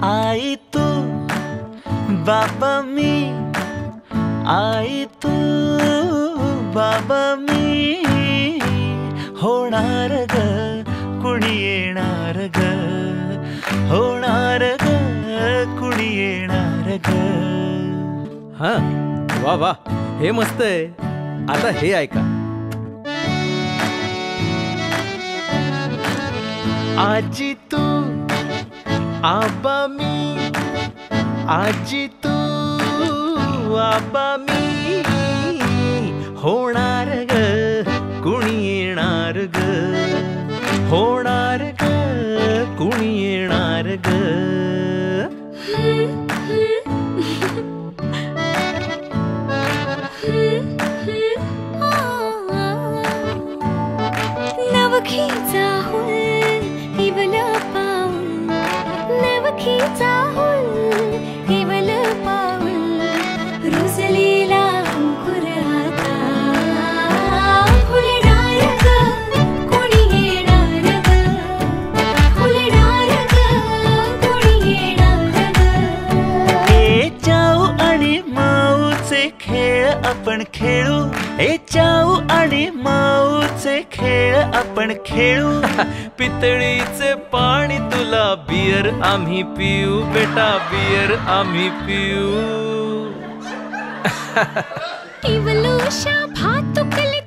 आई तू बाबा मी, आई तू बाबा मी, होणार ग कुणी येणार ग, होणार ग कुणी येणार ग. हा वा वा, हे मस्त आहे. आता हे ऐका. आजी तू आबा मी, आजी तू आबा मी, होणार ग कुणी येणार ग, होणार ग कुणी येणार ग. नवखीचा हुल केवल पाऊल, नवखीचा हुल केवल पाऊल, रुजलेला अंकुर आता फुलणार ग खेळ आपण खेळू पितळीचे पाणी तुला बियर आम्ही पिऊ बेटा बियर आम्ही पिऊ इवलूशा भातुकली